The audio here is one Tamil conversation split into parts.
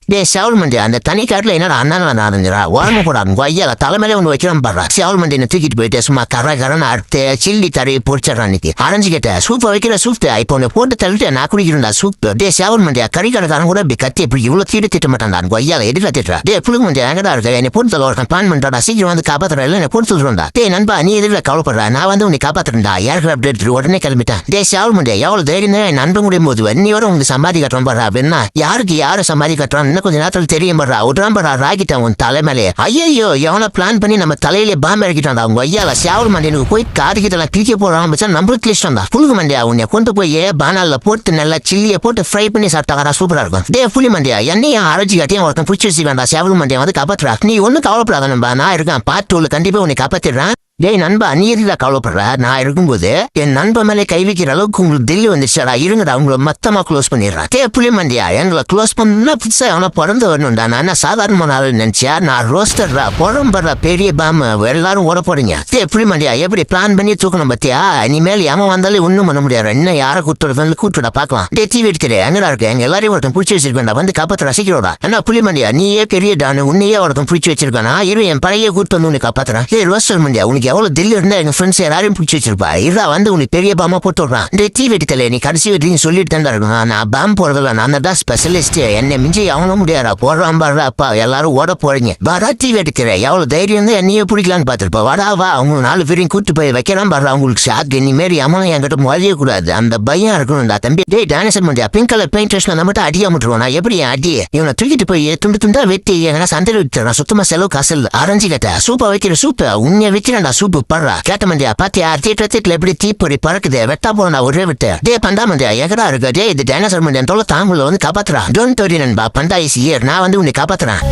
சேவல் மண்டி அந்த தனி காட்டுல என்னடா அண்ணா நடந்துரா உடம்பு போடாது ஐயா தலைமையில ஒன்று வைக்கிறான் பாடுறா சேவல் மண்டினை தூக்கிட்டு போயிட்டு சும்மா கரன்னு அறுத்து சில்லி தரையை பொறிச்சிடறான் இன்னைக்கு அரைஞ்சிக்கிட்ட சூப்பை வைக்கிற சூப்பு இப்போ உன்னை போட்டு தள்ளிட்டு நான் குடிக்கிறேன்டா சூப்பு சேவல் மண்டியா கறி கடைக்காரன் கூட இப்படி கத்தி இப்படி இவ்வளவு தீடு திட்ட மாட்டான் ஐயா எதுல திட்டுறா புழுகு மண்டியா எங்கடா இருக்கு என்னை போட்டு தள்ள பிளான் பண்றா சீக்கிரம் வந்து காப்பாத்துறா இல்ல என்னை போட்டு சொல்றா நண்பா நீ எதுல கவலைப்படுறா நான் வந்து உன்னை காப்பாத்துறா யாருக்கு அப்படி உடனே கிளம்பிட்டேன் சேவல் மண்டியா எவ்வளவு தைரியம் என் நண்பன் முடியும் போது நீ வர உங்களுக்கு சம்பாதி கட்டுறோம் பாரு அப்படின்னா யாருக்கு யாரும் சம்பாதி கட்டுறான் இன்னும் கொஞ்சம் நேரத்தில் தெரியும் படுறா விட்றான் படுறா ராக்கிட்டான் உன் தலைமையிலே ஐயோ எவனை பிளான் பண்ணி நம்ம தலையிலே பாம்பு இறக்கிட்டான் அவங்க ஐயால சேவல் மண்டியனுக்கு போய் காது கிட்ட கிழிக்க போறான் நம்மளுக்கு இஷ்டம் தான் புழுகு மண்டியா உன்னை கொண்டு போய் பானால போட்டு நல்லா சில்லியை போட்டு ஃப்ரை பண்ணி சாப்பிட்டாரா சூப்பரா இருக்கும் புளி மண்டியா என்னையும் அரைச்சி கட்டியும் ஒருத்தன் பிடிச்சி வச்சு வேண்டாம் சேவல் மண்டியா வந்து காப்பாத்துறா நீ ஒன்னும் கவலைப்படாத நண்பா நான் இருக்கேன் பார்ட் 2 கண்டிப்பா உன்னை காப்பாத்திடுறேன் நண்பா நீ எதுல கவலைப்படுற நான் இருக்கும்போது என் நண்பன் மேலே கை வைக்கிற அளவுக்கு உங்களுக்கு தில்லி வந்துச்சுடா இருங்கடா உங்களை மொத்தமா க்ளோஸ் பண்ணிடுறேன் புளி மண்டியா எங்களை க்ளோஸ் பண்ணா புதுசா அவனை பிறந்து வரணும்டா நான் சாதாரணமான ஆளு நினைச்சியா நான் ரோஸ்டர்ரா புறம்படுற பெரிய பாம்பு எல்லாரும் ஓட போறீங்க புளி மண்டியா எப்படி பிளான் பண்ணி தூக்கணும் பத்தியா இனிமேல் ஏமா வந்தாலே ஒண்ணும் பண்ண முடியாது இன்னும் யாரை கூட்டுறது கூட்டுடா பாக்கலாம் டிவி எடுக்கிறேன் எங்கடா இருக்கு எங்க எல்லாரையும் ஒருத்தன் பிடிச்சி வச்சிருக்கேன்டா வந்து காப்பாற்ற ரசிக்கிறோடா என்ன புளி மண்டியா நீயே பெரிய டானு உன்னையே ஒருத்தன் பிடிச்சி வச்சிருக்கானா இரு என் பழைய கூட்டு வந்து உன்னை காப்பாத்துறேன் ரோஸ்டர் மண்டியா உனக்கு எவ்வளவு தில்லி இருந்தா எங்க ஃப்ரெண்ட்ஸ் எல்லாரையும் பிடிச்சி வச்சிருப்பா இதா வந்து உனக்கு பெரிய பாம்பா போட்டு விடுறான் டிவி எடுக்கல நீ கடைசி வீட்டுன்னு சொல்லிட்டு தான் இருக்கும் நான் பாம்பு போறதில்ல நான் தான் ஸ்பெஷலிஸ்ட் என்னை மிஞ்சி அவனும் முடியாதா போடுறான் பாடுறா அப்பா எல்லாரும் ஓட போறீங்க வாடா டிவி எடுக்கிறேன் எவ்வளவு தைரியம் தான் என்னையே பிடிக்கலான்னு பாத்துருப்பா வாடா வா அவங்க 4 பேரையும் கூட்டு போய் வைக்கலாம் பாடுறா அவங்களுக்கு ஷாக் இனிமேரி அம்மனும் என்கிட்ட மொழிய கூடாது அந்த பயம் இருக்கணும்டா தம்பி dancer Mandya pink colour paint நம்ம மட்டும் அடியா முட்டுருவோம் நான் எப்படி அடி இவனை தூக்கிட்டு போய் துண்டு துண்டா வெட்டி எங்கன்னா சந்தையில் விட்டுறான் சுத்தமா செலவு காசு அரைஞ்சி கேட்ட சூப்பா வைக்கிற சூப்பு உன்னை வச்சுடா சூப்பு படுறா கேட்ட மண்டியா பாத்தியா தீட்டுல எப்படி தீப்பொறி பறக்குது வெட்டா போனா ஒரே விட்டு பண்டா மண்டியா எகடா இருக்கு இது டைனோசர் மண்டியா தோல தாங்குல வந்து காப்பாத்துறா டோன்ட் வரி நண்பா பண்டா இஸ் ஹியர் நான் வந்து உன்னை காப்பாத்துறேன்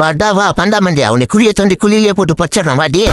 பண்டா வா பண்டா மண்டியா உன்னை குழியை தோண்டி குழியிலே போட்டு பச்சிடறான் வாடி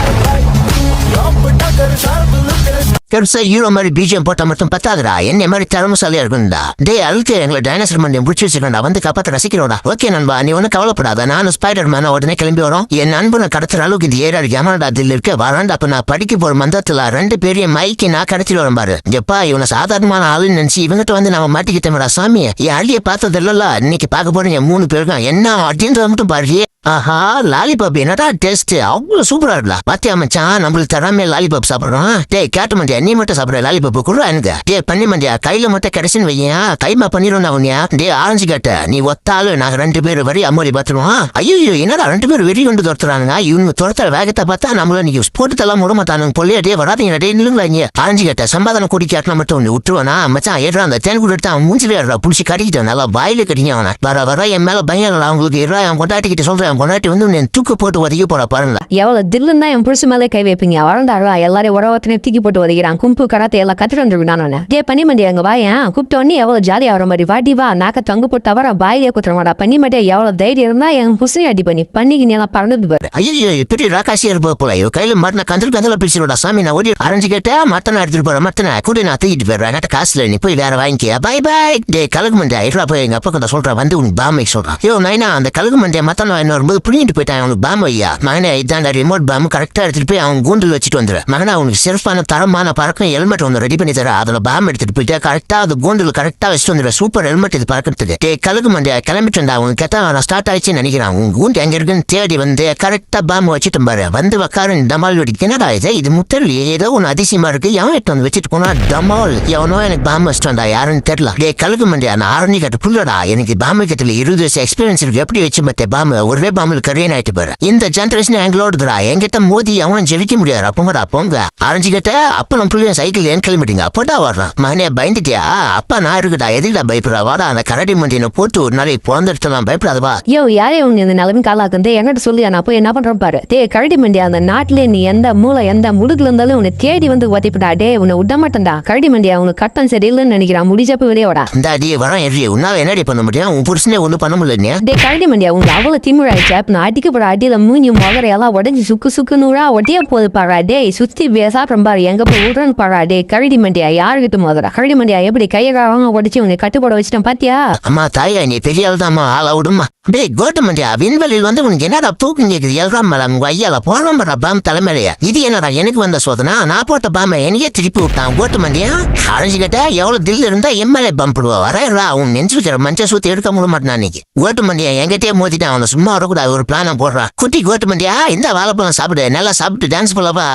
பெருசா ஹீரோ மாதிரி பிஜிஎம் போட்டா மட்டும் பத்தாதுடா என்ன மாதிரி திறமசாலியா இருக்கும்டா அழுக்கு எங்களை டைனோசர் மண்டியம் பிடிச்சி வச்சிருக்கா வந்து காப்பாத்த ரசிக்கிறோடா ஓகே நண்பா நீ ஒன்னும் கவலைப்படாத நானும் ஸ்பைடர் மேன உடனே கிளம்பி வரும் என் நண்பனை கடத்துற அளவுக்கு இது ஏறாரு ஏமாடா தில் இருக்க வராண்டா அப்ப நான் படிக்க போற மந்தத்துல 2 பேரையும் மைக்கு நான் கடத்திட்டு வரும் பாரு எப்பா இவனை சாதாரணமான ஆளுன்னு நினைச்சு இவங்கிட்ட வந்து நம்ம மாட்டிக்கிட்டோம்டா சாமி என் அள்ளிய பார்த்தது இல்லல்ல இன்னைக்கு பார்க்க போறீங்க 3 பேருக்கும் என்ன அப்படின்றத மட்டும் பாரு ஆஹா லாலிபாப் என்னடா டேஸ்ட் அவ்வளவு சூப்பரா இருக்குல்ல பாத்தியா மச்சான் நம்மளுக்கு தராமே லாலிபாப் சாப்பிடுறோம் கேட்ட மண்டியா நீ மட்டும் சாப்பிடுற லாலிபாப் கூட எனக்கு பண்ணி மண்டியா கையில மட்டும் கிடைச்சுன்னு வையா கைமா பண்ணிடும் அவனியா ஆரஞ்சு கேட்ட நீ ஒத்தாலு நாங்க 2 பேர் வரி அம்மொழி பாத்துருவோம் ஐயோ என்னடா 2 பேர் வெறி கொண்டு துரத்துறாங்க இவங்க துரத்துற வேகத்தை பார்த்தா நம்மள நீங்க போட்டுத்தெல்லாம் விட மாட்டானுங்க பொள்ளையா வராதீங்க இல்லைங்களா இங்க ஆரஞ்சு கேட்ட சம்பாதனை கூடி கேட்டா மட்டும் ஒண்ணு விட்டுருவானா மச்சான் ஏறா அந்த தேன் கூட எடுத்து அவன் மூஞ்சிலே புடிச்சு கட்டிக்கிட்டான் நல்லா வாயில கட்டிங்க அவனை வர என் மேல பயம் அவங்களுக்கு அவன் கொண்டாட்டிக்கிட்ட சொல்றேன் கொண்டாட்டி வந்து தூக்கு போட்டு உதவி போற பாருங்க எவ்வளவு தில்லுன்னா என் புருஷ மேலே கை வைப்பீங்க வளர்ந்தாரா எல்லாரும் உறவத்தினையும் தூக்கி போட்டு உதைக்கிறான் கும்பு கராத்தை எல்லாம் கத்துட்டு வந்துருக்கானே பண்ணி மண்டியா எங்க வாயன் கூப்பிட்ட உடனே எவ்வளவு ஜாலியா வர மாதிரி வாட்டி வா நாக்க தங்கு போட்டு தவற பாயிலே குத்துறமாடா பண்ணி மாட்டே எவ்வளவு தைரியம் இருந்தா என் புருஷனையும் அடி பண்ணி பண்ணிக்கு நீ எல்லாம் பறந்தது பாரு ஐயோ பெரிய ராக்காசியா இருப்ப போல கையில மாட்டின கந்தல பிடிச்சிருடா சாமி நான் ஓடி அரைஞ்சு கேட்டா மட்டனை எடுத்துட்டு போற மட்டனை கூட நான் தூக்கிட்டு போயிடுறேன் என்கிட்ட காசுல நீ போய் வேற வாங்கிக்க பை பை கழுகு மண்டியா இருப்பா போய் எங்க அப்பா கிட்ட சொல்றேன் வந்து உனக்கு பாம்பை சொல்றான் ஐயோ நைனா அந்த கழுகு மண்டியா மத்தன வரும்போது புரிஞ்சிட்டு போயிட்டான் அவனுக்கு பாம்பு ஐயா மகனே இதாண்ட ரிமோட் பாம்பு கரெக்டா எடுத்துட்டு போய் அவன் கூண்டில் வச்சுட்டு வந்துரு மகனா அவனுக்கு சிறப்பான தரமான பறக்கும் ஹெல்மெட் ஒன்று ரெடி பண்ணி தர அதுல பாம்பு எடுத்துட்டு போயிட்டு கரெக்டா அது கூண்டில் கரெக்டா வச்சுட்டு வந்துரு சூப்பர் ஹெல்மெட் இது பறக்கிறதுக்கு கழுகு மண்டியா கிளம்பிட்டு இருந்தா அவனுக்கு கேட்டா நான் ஸ்டார்ட் ஆயிடுச்சுன்னு நினைக்கிறான் உங்க கூண்டு எங்க இருக்குன்னு தேடி வந்து கரெக்டா பாம்பு வச்சுட்டு பாரு வந்து உக்காரு டமால் வெடிக்கு என்னடா இது முத்தல் ஏதோ ஒன்று அதிசயமா இருக்கு எவன் எடுத்து வந்து வச்சுட்டு போனா டமால் எவனோ எனக்கு பாம்பு வச்சுட்டு வந்தா யாருன்னு தெரியல கழுகு மண்டியா நான் ஆரஞ்சு கட்டு புள்ளடா எனக்கு பாம்பு கட்டில 20 வருஷம் எக்ஸ்பீரியன்ஸ் இருக்கு எப்படி வச்சு பார்த்தேன் பாம்பு ஒரே பாம்பு கரியன் ஆயிட்டு பாரு இந்த ஜென்ரேஷன் எங்களோடுதுடா என்கிட்ட மோதி அவன் ஜெயிக்க முடியாது அப்பங்கடா போங்க அரைஞ்சுக்கிட்ட அப்ப நம்ம பிள்ளைங்க சைக்கிள் ஏன் கிளம்பிட்டீங்க அப்படா வர்றான் மகனே பயந்துட்டியா அப்பா நான் இருக்குடா எதுக்குடா பயப்படுறா வாடா அந்த கரடி மண்டியை போட்டு ஒரு நாளைக்கு பிறந்தெடுத்தலாம் பயப்படாதவா யோ யாரே உங்க இந்த நிலைமை காலாக்குந்தே என்கிட்ட சொல்லியா நான் போய் என்ன பண்றேன் பாரு கரடி மண்டியா அந்த நாட்டிலே நீ எந்த மூளை எந்த முடுகுல இருந்தாலும் உன்னை தேடி வந்து உதப்பிடா உன்னை விட மாட்டேன்டா கரடி மண்டியா உனக்கு கட்டம் சரியில்லைன்னு நினைக்கிறான் முடிஞ்சப்ப வெளியோடா இந்த அடியே வரான் எரி உன்னால என்னடி பண்ண முடியும் உன் புருஷனே ஒண்ணு பண்ண முடியல கரடி மண்டியா உங்க அவ்வளவு திமுறா சேப்பணும் அடிக்க போற அடியில மூஞ்சி முகரையெல்லாம் உடஞ்சி சுக்கு நூறா ஒட்டியா போது பாரா டே சுத்தி சாப்பிடும் பாரு எங்க போய் விடுறன்னு பாரா டே கரடி மண்டியா யாருக்கிட்ட முதல்ல கரடி மண்டியா எப்படி கையகாரங்க உடச்சி உன்னை கட்டுப்பட வச்சுட்டேன் பாத்தியா? அம்மா தாயா நீ பெரிய ஆள் தாம்மா ஆள விடுமா. டே கோட்டமண்டியா விண்வெளியில் வந்து உனக்கு என்னடா தூக்கம் கேக்குது எழுறாம உங்க ஐயால போறாம பாம் தலைமையிலையா இது என்னடா எனக்கு வந்த சோதனா நான் போட்ட பாம என்னையே திருப்பி விட்டான் கோட்டமண்டியா அரைஞ்சுக்கிட்ட எவ்வளவு தில் இருந்தா எம்எல்ஏ பம்புடுவா வரா உன் நெஞ்சு வைக்கிற மஞ்சள் சூத்தி எடுக்க முடிய மாட்டான் அன்னைக்கு கோட்டமண்டியா எங்கிட்டே மோதிட்டான் அவனை சும்மா வரக்கூடாது ஒரு பிளான போடுறான் குட்டி கோட்டமண்டியா இந்த வாழைப்பழம் சாப்பிடு நல்லா சாப்பிட்டு டான்ஸ் பண்ண வா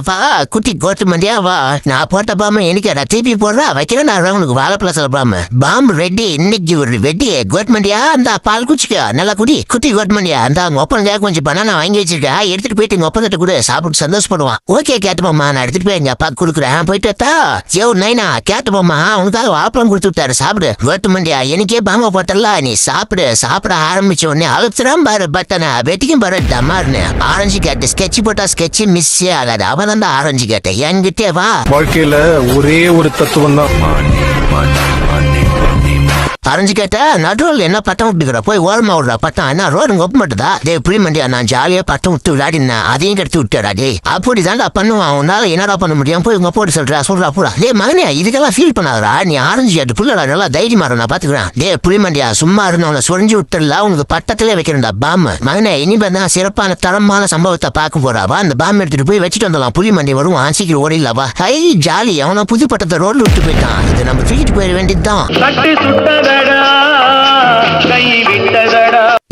வா குட்டி கோட்டமண்டியா வா நான் போட்ட பாம எனக்கு திருப்பி போடுறா வைக்கிறேன் நான் உனக்கு வாழைப்பழம் சாப்பிடாம பாம்பு ரெட்டி இன்னைக்கு ஒரு வெட்டி கோட்மண்டியா அந்த பால் குச்சிக்கா நல்லா குட்டி கோட்மண்டியா அந்த அவங்க ஒப்பந்தா கொஞ்சம் பணம் வாங்கி வச்சிருக்கா எடுத்துட்டு போயிட்டு எங்க ஒப்பந்தத்தை கூட சாப்பிட்டு சந்தோஷப்படுவான். ஓகே கேட்டுப்போம்மா நான் எடுத்துட்டு போய் எங்க அப்பா கொடுக்குறேன் போயிட்டு நைனா கேட்டுப்போம்மா உனக்காக வாழைப்பழம் கொடுத்து விட்டாரு சாப்பிடு கோட்மண்டியா எனக்கே பாம்பை போட்டல நீ சாப்பிட ஆரம்பிச்ச உடனே அழுத்துறான் பாரு பட்டனை வெட்டிக்கும் பாரு டமார்னு ஆரஞ்சு கேட்டு ஸ்கெட்ச் போட்டா ஸ்கெட்ச் மிஸ்ஸே ஆகாது அவன் தான் ஆரஞ்சு கேட்டேன் என்கிட்டே வா. வாழ்க்கையில ஒரே ஒரு தத்துவம் தான் அரைஞ்சு கேட்ட நடுவில் என்ன பட்டம் விட்டுக்கிற போய் ஓரமா விடுறா பட்டம் என்ன ரோடு ஒப்ப மாட்டுதா டே புளி மண்டியா நான் ஜாலியா பட்டம் விட்டு விளையாடினேன் அதையும் கெடுத்து விட்டாடா டே அப்படிதான்டா பண்ணுவான் உன்னால என்னடா பண்ண முடியும் போய் உங்க போட்டு சொல்றா பூரா டே மகனே இதுக்கெல்லாம் ஃபீல் பண்ணாதரா நீ ஆரஞ்சு கேட்டு புள்ளடா நல்லா தைரியமா நான் பாத்துக்கிறேன். டே புளி மண்டியா சும்மா இருந்தவனை சொரிஞ்சு விட்டுல உனக்கு பட்டத்திலே வைக்கிறேன்டா பாம்பு மகனே இனிமே தான் சிறப்பான தரமான சம்பவத்தை பார்க்க போறாவா அந்த பாம்பு எடுத்துட்டு போய் வச்சுட்டு வந்துடலாம் புளி மண்டி வருவான் சீக்கிரம் ஓடிடலாவா ஹை ஜாலி அவனை புது பட்டத்தை ரோட்ல விட்டு போயிட்டான் இது நம்ம தூக்கிட்டு போயிட வேண்டியதுதான்.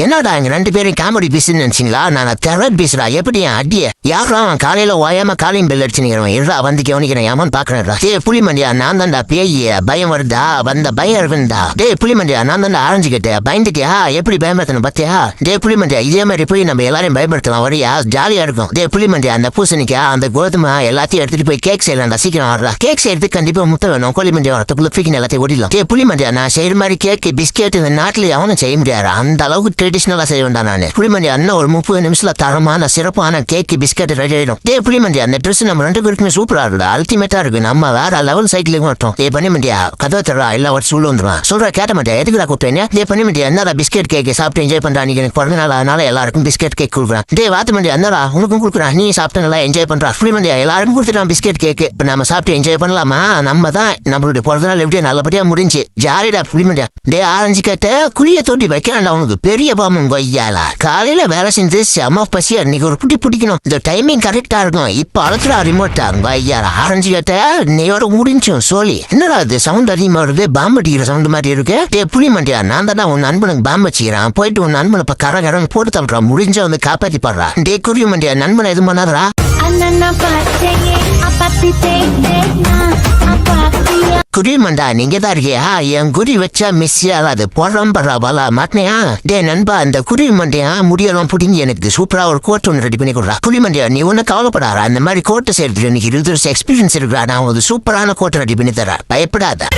என்னடா இங்க ரெண்டு பேரும் காமெடி பீஸ்ன்னு நினைச்சீங்களா நான் தெரட் பீஸ்டா எப்படி அடிய யாரா அவன் காலையில ஓயாம காலையும் பெல் அடிச்சுக்கிறவன் இருடா வந்து கவனிக்கிறேன் ஏமான்னு பாக்குறேன்டா டே புளிமண்டியா நான் தான்டா பேய் பயம் வருதா வந்த பயம் இருக்குண்டா டே புளிமண்டியா நான் தான்டா ஆரஞ்சுக்கிட்ட பயந்துட்டியா எப்படி பயன்படுத்தணும் பாத்தியா டே புளிமண்டியா இதே மாதிரி போய் நம்ம எல்லாரையும் பயன்படுத்தலாம் வரியா ஜாலியா இருக்கும் டே புளிமண்டியா அந்த பூசணிக்கா அந்த கோதுமை எல்லாத்தையும் எடுத்துட்டு போய் கேக் செய்யலாம்டா சீக்கிரம் வர்றா கேக் செய்யறதுக்கு கண்டிப்பா முட்டை வேணும் கோழிமண்டியா வரத்துக்குள்ள ஃபிக்கின் எல்லாத்தையும் ஓடிடலாம் டே புளிமண்டியா நான் செய்யற மாதிரி கேக் பிஸ்கெட் இந்த நாட்டுல அவனும் செய்ய முடியாது அந்த அளவுக்கு ட்ரெடிஷனலா செய்ய வேண்டாம் நானு புளிமண்டி அண்ணன் ஒரு 30 நிமிஷத்துல தரமான சிறப்பான கேக் பிஸ்கட் ரெடி ஆயிடும் டே புளிமண்டி அந்த ட்ரெஸ் நம்ம ரெண்டு பேருக்குமே சூப்பரா இருக்குடா அல்டிமேட்டா இருக்கு நம்ம வேற லெவல் சைக்கிளிங் மாட்டோம் டே பண்ணிமண்டியா கதவை தரா எல்லாம் வச்சு உள்ள வந்துருவான் சொல்ற கேட்ட மாட்டேன் எதுக்குடா கூப்பிட்டேன் டே பண்ணிமண்டியா என்னடா பிஸ்கெட் கேக் சாப்பிட்டு என்ஜாய் பண்றா நீங்க எனக்கு பிறந்த நாள் அதனால எல்லாருக்கும் பிஸ்கெட் கேக் கொடுக்குறேன் டே வாத்து மண்டியா என்னடா உனக்கும் கொடுக்குறான் நீ சாப்பிட்டு நல்லா என்ஜாய் பண்றா புளிமண்டியா எல்லாருக்கும் கொடுத்துட்டான் பிஸ்கெட் கேக் இப்ப நம்ம சாப்பிட்டு என்ஜாய் பண்ணலாமா நம்ம தான் நம்மளுடைய பிறந்த நாள் எப்படியா நல்லபடியா முடிஞ்சு ஜாலிடா புளிமண்டியா டே ஆரஞ்சு கேட்ட குழிய தோண்டி வைக்கிறான்டா உனக்கு பெரிய பாம்பு கொய்யாலா காலையில வேலை செஞ்சு செம பசியா இன்னைக்கு ஒரு புட்டி பிடிக்கணும் இந்த டைமிங் கரெக்டா இருக்கும் இப்ப அழுத்துறா ரிமோட்டா கொய்யாலா ஆரஞ்சு கேட்ட நீயோட முடிஞ்சும் சொல்லி என்னடா இது சவுண்ட் அதிகமா வருது பாம்பு அடிக்கிற சவுண்ட் மாதிரி இருக்கு டே புளி மண்டியா நான் தானே உன் நண்பனுக்கு பாம்பு வச்சுக்கிறான் போயிட்டு உன் நண்பனை இப்ப கரகரன்னு போட்டு தள்ளுறான் முடிஞ்ச வந்து காப்பாத்தி பாடுறா டே குருவி மண்டியா நண்பனை எது பண்ணாதரா குருவி மண்டா நீங்க தான் இருக்கியா என் குருவி வச்சா மிஸ் ஆகாது போடுறா பாலா மாட்டினியா டே நண்பா அந்த குருவி மண்டியா முடியலாம் புடிங்கி எனக்கு சூப்பரா ஒரு கோட் ஒன்று ரெடி பண்ணி கொடுறா குருவி மண்டியா நீ ஒன்னும் கவலைப்படாரா அந்த மாதிரி கோட்டை சேர்த்து எனக்கு 20 வருஷம் எக்ஸ்பீரியன்ஸ் இருக்கிறா நான் ஒரு சூப்பரான கோட்டை ரெடி பண்ணி தரேன் பயப்படாத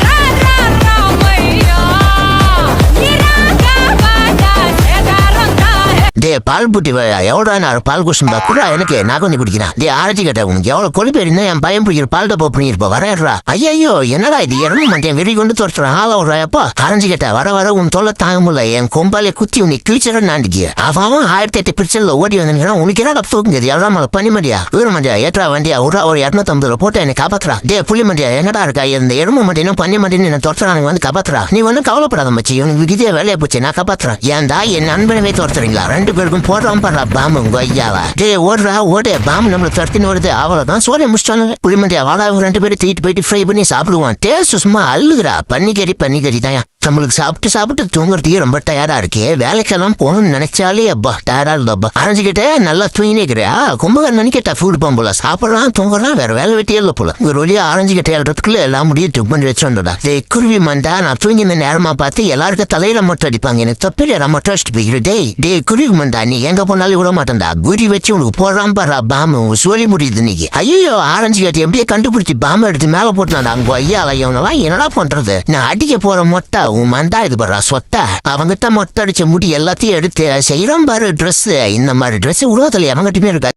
டே பால் புட்டி எவ்வளோ நான் பால் குடிச்சுட்டா கூட எனக்கு நான் கொஞ்சம் குடிக்கிறேன் டே ஆரத்தி கேட்டேன் உனக்கு எவ்வளோ கொழுப்பு இருந்தா என் பையன் பிடிக்கிற பால் டப்பா பண்ணிருப்பா வரா ஐயோ என்னடா இது இறங்க மாட்டேன் வெறி கொண்டு தோற்றுறான் ஆள விடுறாப்பா ஆரஞ்சு கேட்ட வர உன் தொல்லை தாங்க முடியல என் கொம்பாலே குத்தி உனக்கு கிழிச்சர நாண்டிக்கு அவன் 1008 பிரிச்சல்ல ஓடி வந்தீங்கன்னா உனக்கு என்னடா தூங்குது எவ்வளோ பண்ணி மண்டியா வீர மண்டியா ஏற்றா வண்டியா ஒரு 250 போட்டு என்னை காப்பாத்துறா டே புளி மண்டியா என்னடா இருக்கா இந்த எருமை மண்டியும் பண்ணி மண்டியும் என்ன தோற்றுறாங்க வந்து காப்பாத்துறா நீ ஒன்னும் கவலைப்படாத மச்சி உனக்கு இதே வேலையை போச்சு நான் காப்பாத்துறேன் ஏன்டா என் நண்பனவே தோற்றுறீங்களா ரெண்டு பேருக்கும் போடுறான் பாடுறா பாம்பு கொய்யாவா டே ஓடு பாம்பு நம்மள தடுத்துன்னு வருது அவ்வளவுதான் சோறைய முடிச்சிட்டாங்க புளிமண்டியா வாடா 2 பேரும் தூக்கிட்டு போயிட்டு ஃப்ரை பண்ணி சாப்பிடுவான் டேஸ்ட் சும்மா அள்ளுகிறா பன்னிக்கறி தான் நம்மளுக்கு சாப்பிட்டு தூங்குறதுக்கே ரொம்ப டயர்டா இருக்கே வேலைக்கெல்லாம் போகணும்னு நினைச்சாலே அப்பா டயர்டா இருந்தப்பா அரைஞ்சுக்கிட்டே நல்லா தூங்கினேக்கிறியா கும்பகர் நினைக்கிட்டா ஃபுட் போல சாப்பிடலாம் தூங்குறான் வேற வேலை வெட்டியே இல்லை போல ஒரு வழியா அரைஞ்சுக்கிட்டே எழுறதுக்குள்ள எல்லாம் முடிய டிப் பண்ணி வச்சு வந்தடா குருவி மண்டா நான் தூங்கின நேரமா பார்த்து எல்லாருக்கும் தலையில மட்டும் அடிப்பாங்க எனக்கு தப்பில மட்டும் அடிச்சுட்டு போய்கிட்டு டே குருவி மண்டா நீ எங்க போனாலும் விட மாட்டேன்டா குரி வச்சு உனக்கு போடுறான் பாரு பாம்பு சொல்லி முடியுது இன்னைக்கு ஐயோ ஆரஞ்சு கட்டி எப்படியே கண்டுபிடிச்சி பாம்பு எடுத்து மேல போட்டுனாடா அங்க ஐயா அலையவனெல்லாம் என்னடா பண்றது நான் அடிக்க போற மொட்டை உன் மண்டா இது பண்றா சொத்த அவங்கிட்ட மொட்டை அடிச்ச முடி எல்லாத்தையும் எடுத்து செய்யறான் பாரு ட்ரெஸ் இந்த மாதிரி ட்ரெஸ் உலகத்துல எவங்கிட்டுமே இருக்கா